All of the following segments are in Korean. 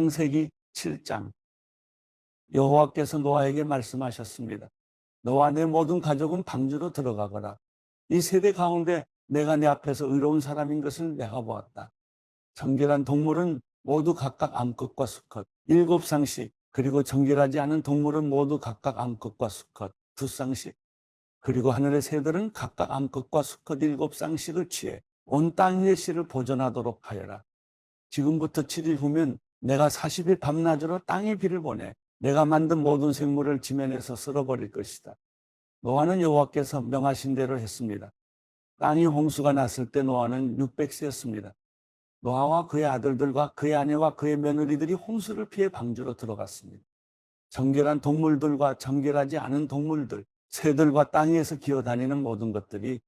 창세기 7장. 여호와께서 노아에게 말씀하셨습니다. 너와 내 모든 가족은 방주로 들어가거라. 이 세대 가운데 내가 내 앞에서 의로운 사람인 것을 내가 보았다. 정결한 동물은 모두 각각 암컷과 수컷 7쌍씩, 그리고 정결하지 않은 동물은 모두 각각 암컷과 수컷 2쌍씩, 그리고 하늘의 새들은 각각 암컷과 수컷 7쌍씩을 취해 온 땅 위의 씨를 보존하도록 하여라. 지금부터 7일 후면 내가 40일 밤낮으로 땅에 비를 보내 내가 만든 모든 생물을 지면에서 쓸어버릴 것이다. 노아는 여호와께서 명하신 대로 했습니다. 땅이 홍수가 났을 때 노아는 600세였습니다. 노아와 그의 아들들과 그의 아내와 그의 며느리들이 홍수를 피해 방주로 들어갔습니다. 정결한 동물들과 정결하지 않은 동물들, 새들과 땅 위에서 기어다니는 모든 것들이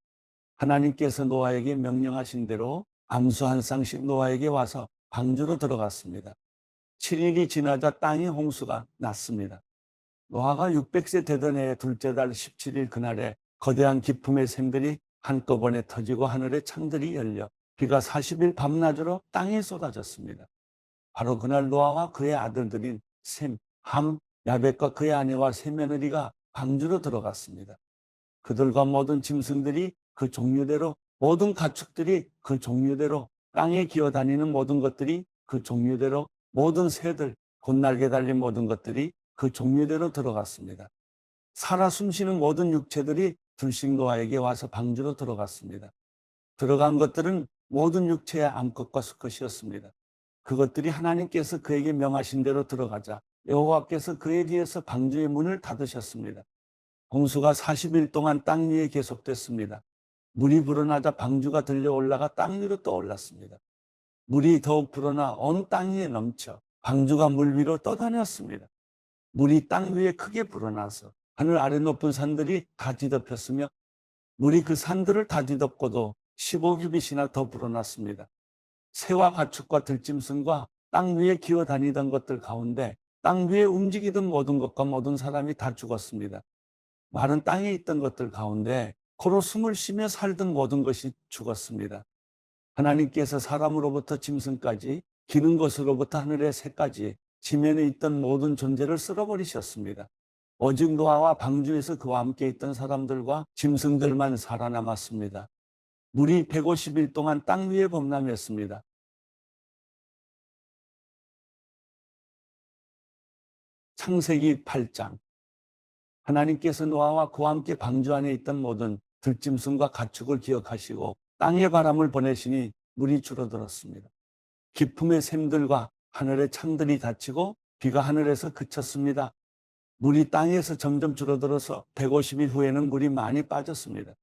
하나님께서 노아에게 명령하신 대로 암수 한 쌍씩 노아에게 와서 방주로 들어갔습니다. 7일이 지나자 땅에 홍수가 났습니다. 노아가 600세 되던 해의 둘째 달 17일 그날에 거대한 기품의 샘들이 한꺼번에 터지고 하늘의 창들이 열려 비가 40일 밤낮으로 땅에 쏟아졌습니다. 바로 그날 노아와 그의 아들들인 셈, 함, 야벳과 그의 아내와 세 며느리가 방주로 들어갔습니다. 그들과 모든 짐승들이 그 종류대로, 모든 가축들이 그 종류대로, 땅에 기어다니는 모든 것들이 그 종류대로, 모든 새들, 곧날개 달린 모든 것들이 그 종류대로 들어갔습니다. 살아 숨쉬는 모든 육체들이 둘씩 노아에게 와서 방주로 들어갔습니다. 들어간 것들은 모든 육체의 암컷과 수컷이었습니다. 그것들이 하나님께서 그에게 명하신 대로 들어가자 여호와께서 그에 대해서 방주의 문을 닫으셨습니다. 홍수가 40일 동안 땅 위에 계속됐습니다. 물이 불어나자 방주가 들려 올라가 땅 위로 떠올랐습니다. 물이 더욱 불어나 온 땅 위에 넘쳐 방주가 물 위로 떠다녔습니다. 물이 땅 위에 크게 불어나서 하늘 아래 높은 산들이 다 뒤덮였으며 물이 그 산들을 다 뒤덮고도 15규빗이나 더 불어났습니다. 새와 가축과 들짐승과 땅 위에 기어다니던 것들 가운데 땅 위에 움직이던 모든 것과 모든 사람이 다 죽었습니다. 마른 땅에 있던 것들 가운데 코로 숨을 쉬며 살던 모든 것이 죽었습니다. 하나님께서 사람으로부터 짐승까지, 기는 것으로부터 하늘의 새까지 지면에 있던 모든 존재를 쓸어버리셨습니다. 오직 노아와 방주에서 그와 함께 있던 사람들과 짐승들만 살아남았습니다. 물이 150일 동안 땅 위에 범람했습니다. 창세기 8장. 하나님께서 노아와 그와 함께 방주 안에 있던 모든 들짐승과 가축을 기억하시고 땅에 바람을 보내시니 물이 줄어들었습니다. 기품의 샘들과 하늘의 창들이 닫히고 비가 하늘에서 그쳤습니다. 물이 땅에서 점점 줄어들어서 150일 후에는 물이 많이 빠졌습니다.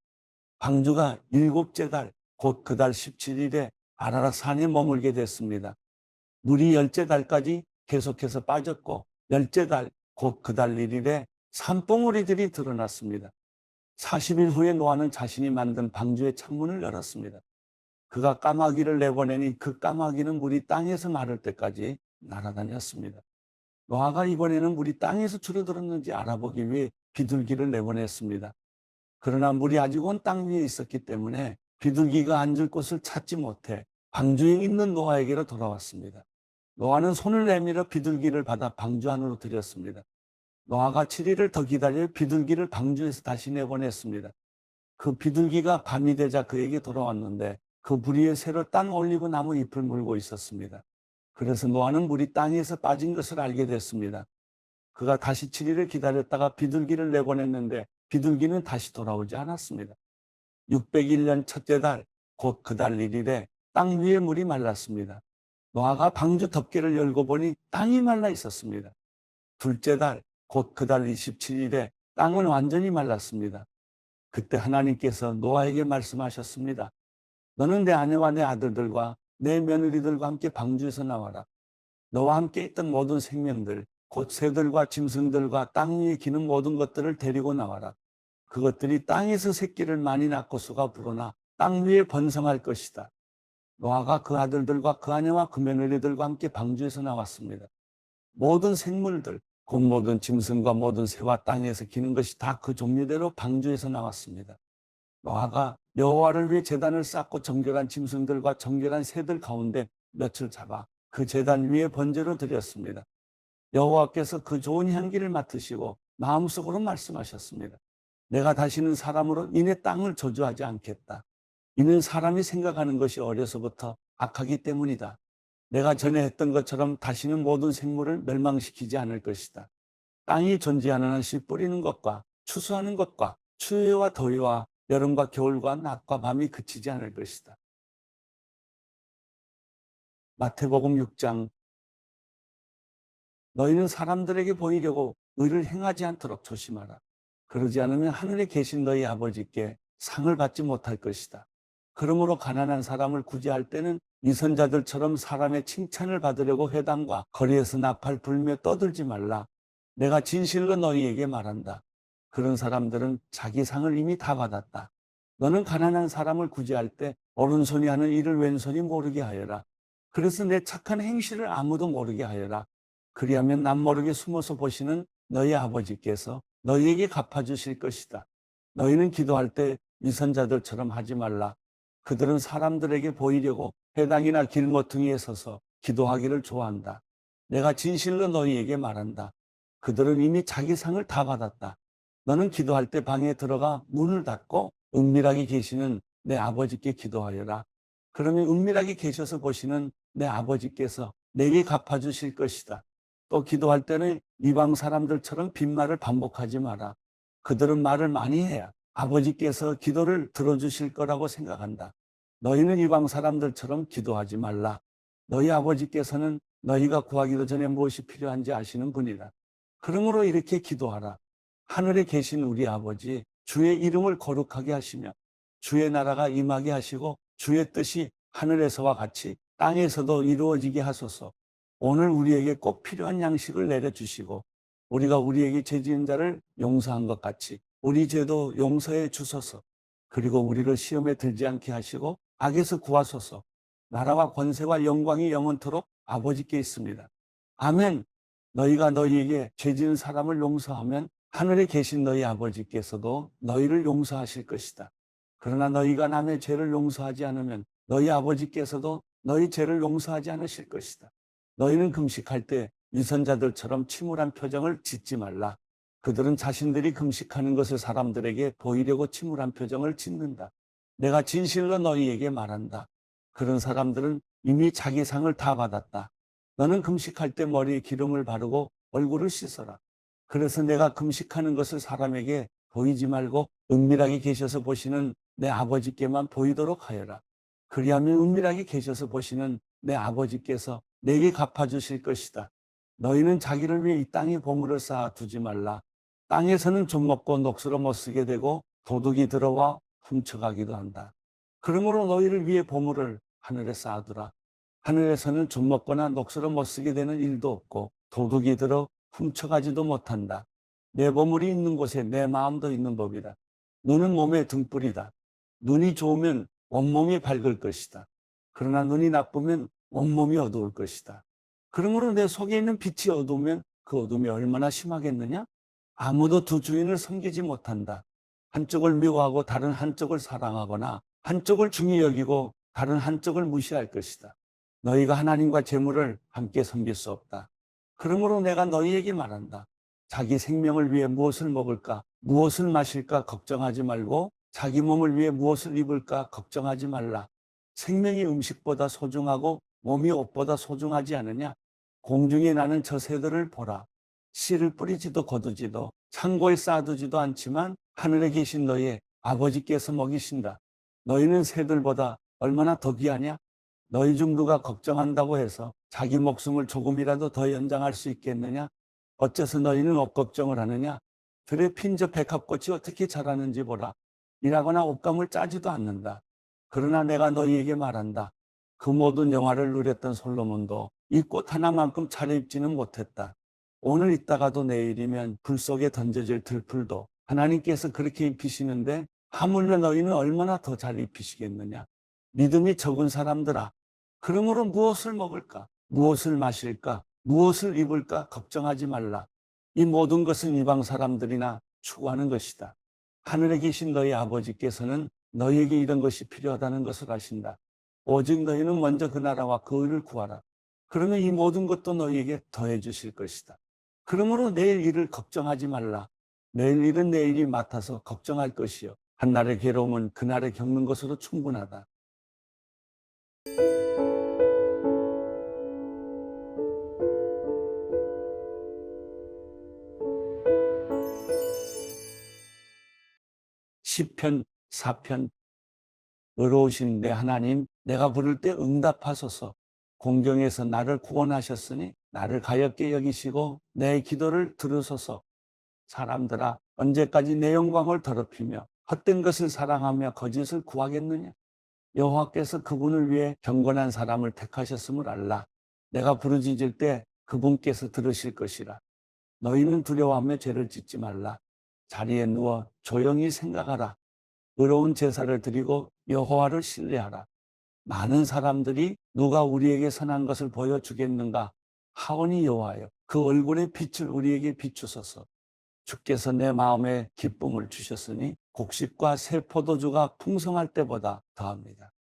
방주가 7째 달, 곧 그 달 17일에 아라랏 산에 머물게 됐습니다. 물이 10째 달까지 계속해서 빠졌고 10째 달, 곧 그 달 1일에 산봉우리들이 드러났습니다. 40일 후에 노아는 자신이 만든 방주의 창문을 열었습니다. 그가 까마귀를 내보내니 그 까마귀는 물이 땅에서 마를 때까지 날아다녔습니다. 노아가 이번에는 물이 땅에서 줄어들었는지 알아보기 위해 비둘기를 내보냈습니다. 그러나 물이 아직 온 땅 위에 있었기 때문에 비둘기가 앉을 곳을 찾지 못해 방주에 있는 노아에게로 돌아왔습니다. 노아는 손을 내밀어 비둘기를 받아 방주 안으로 들였습니다. 노아가 7일을 더 기다려 비둘기를 방주에서 다시 내보냈습니다. 그 비둘기가 밤이 되자 그에게 돌아왔는데 그 무리에 새로 딴 올리브 나무 잎을 물고 있었습니다. 그래서 노아는 물이 땅에서 빠진 것을 알게 됐습니다. 그가 다시 7일을 기다렸다가 비둘기를 내보냈는데 비둘기는 다시 돌아오지 않았습니다. 601년 첫째 달, 곧 그 달 1일에 땅 위에 물이 말랐습니다. 노아가 방주 덮개를 열고 보니 땅이 말라 있었습니다. 둘째 달, 곧 그 달 27일에 땅은 완전히 말랐습니다. 그때 하나님께서 노아에게 말씀하셨습니다. 너는 내 아내와 내 아들들과 내 며느리들과 함께 방주에서 나와라. 너와 함께 있던 모든 생명들, 곧 새들과 짐승들과 땅 위에 기는 모든 것들을 데리고 나와라. 그것들이 땅에서 새끼를 많이 낳고 수가 불어나 땅 위에 번성할 것이다. 노아가 그 아들들과 그 아내와 그 며느리들과 함께 방주에서 나왔습니다. 모든 생물들, 곧 모든 짐승과 모든 새와 땅에서 기는 것이 다 그 종류대로 방주에서 나왔습니다. 노아가 여호와를 위해 제단을 쌓고 정결한 짐승들과 정결한 새들 가운데 몇 을 잡아 그 제단 위에 번제로 드렸습니다. 여호와께서 그 좋은 향기를 맡으시고 마음속으로 말씀하셨습니다. 내가 다시는 사람으로 이내 땅을 저주하지 않겠다. 이는 사람이 생각하는 것이 어려서부터 악하기 때문이다. 내가 전에 했던 것처럼 다시는 모든 생물을 멸망시키지 않을 것이다. 땅이 존재하는 한 씨 뿌리는 것과 추수하는 것과 추위와 더위와 여름과 겨울과 낮과 밤이 그치지 않을 것이다. 마태복음 6장. 너희는 사람들에게 보이려고 의를 행하지 않도록 조심하라. 그러지 않으면 하늘에 계신 너희 아버지께 상을 받지 못할 것이다. 그러므로 가난한 사람을 구제할 때는 위선자들처럼 사람의 칭찬을 받으려고 회당과 거리에서 나팔 불며 떠들지 말라. 내가 진실로 너희에게 말한다. 그런 사람들은 자기 상을 이미 다 받았다. 너는 가난한 사람을 구제할 때 오른손이 하는 일을 왼손이 모르게 하여라. 그래서 내 착한 행실을 아무도 모르게 하여라. 그리하면 남 모르게 숨어서 보시는 너희 아버지께서 너희에게 갚아주실 것이다. 너희는 기도할 때 위선자들처럼 하지 말라. 그들은 사람들에게 보이려고 회당이나 길모퉁이에 서서 기도하기를 좋아한다. 내가 진실로 너희에게 말한다. 그들은 이미 자기 상을 다 받았다. 너는 기도할 때 방에 들어가 문을 닫고 은밀하게 계시는 내 아버지께 기도하여라. 그러면 은밀하게 계셔서 보시는 내 아버지께서 내게 갚아주실 것이다. 또 기도할 때는 이방 사람들처럼 빈말을 반복하지 마라. 그들은 말을 많이 해야 아버지께서 기도를 들어주실 거라고 생각한다. 너희는 이방 사람들처럼 기도하지 말라. 너희 아버지께서는 너희가 구하기도 전에 무엇이 필요한지 아시는 분이다. 그러므로 이렇게 기도하라. 하늘에 계신 우리 아버지, 주의 이름을 거룩하게 하시며 주의 나라가 임하게 하시고 주의 뜻이 하늘에서와 같이 땅에서도 이루어지게 하소서. 오늘 우리에게 꼭 필요한 양식을 내려주시고 우리가 우리에게 죄 지은 자를 용서한 것 같이 우리 죄도 용서해 주소서. 그리고 우리를 시험에 들지 않게 하시고 악에서 구하소서. 나라와 권세와 영광이 영원토록 아버지께 있습니다. 아멘. 너희가 너희에게 죄 지은 사람을 용서하면 하늘에 계신 너희 아버지께서도 너희를 용서하실 것이다. 그러나 너희가 남의 죄를 용서하지 않으면 너희 아버지께서도 너희 죄를 용서하지 않으실 것이다. 너희는 금식할 때 위선자들처럼 침울한 표정을 짓지 말라. 그들은 자신들이 금식하는 것을 사람들에게 보이려고 침울한 표정을 짓는다. 내가 진실로 너희에게 말한다. 그런 사람들은 이미 자기 상을 다 받았다. 너는 금식할 때 머리에 기름을 바르고 얼굴을 씻어라. 그래서 내가 금식하는 것을 사람에게 보이지 말고 은밀하게 계셔서 보시는 내 아버지께만 보이도록 하여라. 그리하면 은밀하게 계셔서 보시는 내 아버지께서 내게 갚아주실 것이다. 너희는 자기를 위해 이 땅에 보물을 쌓아 두지 말라. 땅에서는 좀 먹고 녹슬어 못 쓰게 되고 도둑이 들어와 훔쳐가기도 한다. 그러므로 너희를 위해 보물을 하늘에 쌓아두라. 하늘에서는 좀 먹거나 녹슬어 못 쓰게 되는 일도 없고 도둑이 들어 훔쳐가지도 못한다. 내 보물이 있는 곳에 내 마음도 있는 법이다. 눈은 몸의 등불이다. 눈이 좋으면 온몸이 밝을 것이다. 그러나 눈이 나쁘면 온몸이 어두울 것이다. 그러므로 내 속에 있는 빛이 어두우면 그 어둠이 얼마나 심하겠느냐? 아무도 두 주인을 섬기지 못한다. 한쪽을 미워하고 다른 한쪽을 사랑하거나 한쪽을 중히 여기고 다른 한쪽을 무시할 것이다. 너희가 하나님과 재물을 함께 섬길 수 없다. 그러므로 내가 너희에게 말한다. 자기 생명을 위해 무엇을 먹을까, 무엇을 마실까 걱정하지 말고 자기 몸을 위해 무엇을 입을까 걱정하지 말라. 생명이 음식보다 소중하고 몸이 옷보다 소중하지 않으냐? 공중에 나는 저 새들을 보라. 씨를 뿌리지도 거두지도 창고에 쌓아두지도 않지만 하늘에 계신 너희 아버지께서 먹이신다. 너희는 새들보다 얼마나 더 귀하냐? 너희 중 누가 걱정한다고 해서 자기 목숨을 조금이라도 더 연장할 수 있겠느냐? 어째서 너희는 옷 걱정을 하느냐? 들에 핀 저 백합꽃이 어떻게 자라는지 보라. 일하거나 옷감을 짜지도 않는다. 그러나 내가 너희에게 말한다. 그 모든 영화를 누렸던 솔로몬도 이 꽃 하나만큼 차려입지는 못했다. 오늘 있다가도 내일이면 불 속에 던져질 들풀도 하나님께서 그렇게 입히시는데 하물며 너희는 얼마나 더 잘 입히시겠느냐. 믿음이 적은 사람들아. 그러므로 무엇을 먹을까? 무엇을 마실까? 무엇을 입을까? 걱정하지 말라. 이 모든 것은 이방 사람들이나 추구하는 것이다. 하늘에 계신 너희 아버지께서는 너희에게 이런 것이 필요하다는 것을 아신다. 오직 너희는 먼저 그 나라와 그 의를 구하라. 그러면 이 모든 것도 너희에게 더해 주실 것이다. 그러므로 내일 일을 걱정하지 말라. 내일 일은 내일이 맡아서 걱정할 것이요. 한날의 괴로움은 그날에 겪는 것으로 충분하다. 시편 4편. 의로우신 내 하나님, 내가 부를 때 응답하소서. 공경에서 나를 구원하셨으니 나를 가엾게 여기시고 내 기도를 들으소서. 사람들아, 언제까지 내 영광을 더럽히며 헛된 것을 사랑하며 거짓을 구하겠느냐? 여호와께서 그분을 위해 경건한 사람을 택하셨음을 알라. 내가 부르짖을 때 그분께서 들으실 것이라. 너희는 두려워하며 죄를 짓지 말라. 자리에 누워 조용히 생각하라. 의로운 제사를 드리고 여호와를 신뢰하라. 많은 사람들이 누가 우리에게 선한 것을 보여주겠는가 하오니 여호와여, 그 얼굴의 빛을 우리에게 비추소서. 주께서 내 마음에 기쁨을 주셨으니 곡식과 새 포도주가 풍성할 때보다 더합니다.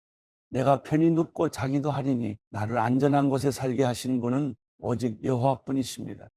내가 편히 눕고 자기도 하리니 나를 안전한 곳에 살게 하시는 분은 오직 여호와뿐이십니다.